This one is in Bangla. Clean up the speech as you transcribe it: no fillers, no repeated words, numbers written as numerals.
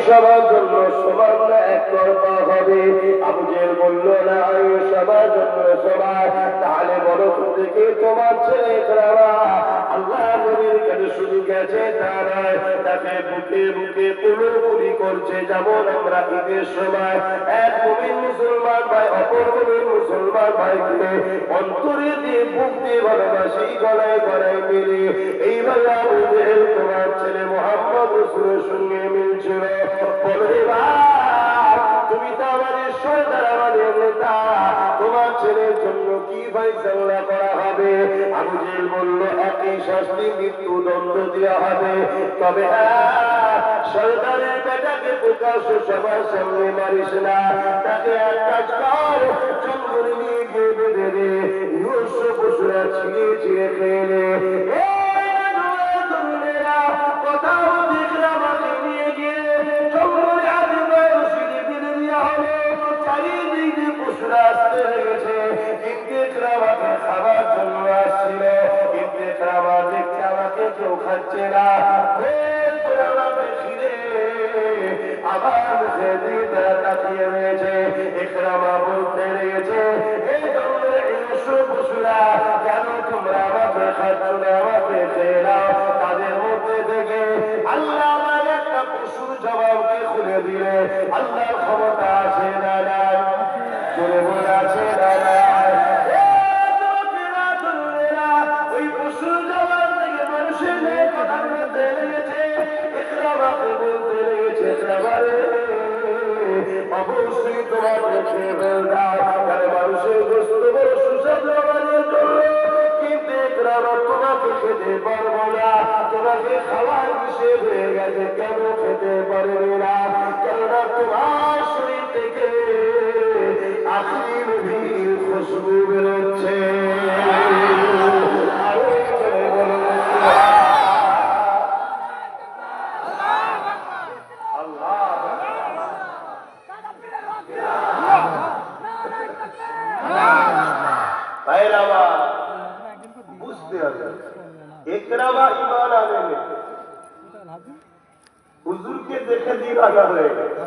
সবার জন্য সমান না একতরফা হবে? আবু জেহেল বলল না, সবার জন্য সমান। তাহলে বলো তো দেখি তোমার ছেলে ইকরামা আল্লাহ নবীর কাছে শুধু গেছে তা নয়, তাকে বুকে বুকে কোলাকুলি করছে। যেমন আমরা ঈদের সময় এক মুমিন মুসলমান ভাই অপর মুমিন মুসলমান ভাইকে অন্তরে দিয়ে বুক দিয়ে ভালোবাসি, গলায় গলায় মিলে, এইভাবে আবু জেহেল তোমার ছেলে মুহাম্মদ রাসূলের সঙ্গে মিলছিল। বলো এবার তুমি তো আমাদের সর্দার, আমাদের নেতা, তোমার ছেলের জন্য কি ফয়সালা করা হবে? আবু জেহেল বলল একই শাস্তি, মৃত্যুদণ্ড দেওয়া হবে। তবে সর্দারের বেটাকে প্রকাশ্য সবার সামনে মারিস না, তাকে এক কাজ কর, জঙ্গলে নিয়ে গিয়ে বেঁধে দে, হিংস্র পশুরা ছিঁড়ে ছিঁড়ে খেয়ে নে। কোথাও দেখলাম আমাকে নিয়ে গিয়ে জঙ্গলে আদিবাসী রশিদে বেঁধে দেওয়া হলো, চারিদিকে পশুরা আসতে লেগেছে। আমাকে খাবার জন্য আসছিল, ইকরামা দেখছে আমাকে কেউ খাচ্ছে না, আমাকে ঘিরে আবার মুখে দিয়ে তাকিয়ে রয়েছে। ইকরামা বলতে লেগেছে, এই জঙ্গলে হিংস্র পশুরা কেন তোমরা আমাকে খাচ্ছ না, আমাকে খেয়ে নাও। তাদের মধ্যে থেকে আল্লাহ আমার একটা পশুর জবাবকে খুলে দিলে আল্লাহর ক্ষমতা আছে না নাই? চলে বলে আছে না নাই? ওই পশুর জবাব থেকে মানুষের কথা বলতে লেগেছে। ইকরামাকে বলতে লেগেছে, অবশ্যই তোমাকে খেয়ে ফেলতাম, কারণ মানুষের গোশত বড় সুস্বাদু আমাদের জন্য, কিন্তু ইকরামা তোমাকে খেতে পারবো না, তোমাকে খাবার বিষয় হয়ে গেছে, কেন খেতে পারবে না? কেননা তোমার শরীর থেকে আখরি নবীর খুশবু বেরোচ্ছে। বুঝতে হবে ইকরামা ঈমান আনেনি, হুজুরকে দেখে দিওয়ানা হয়ে গেছে।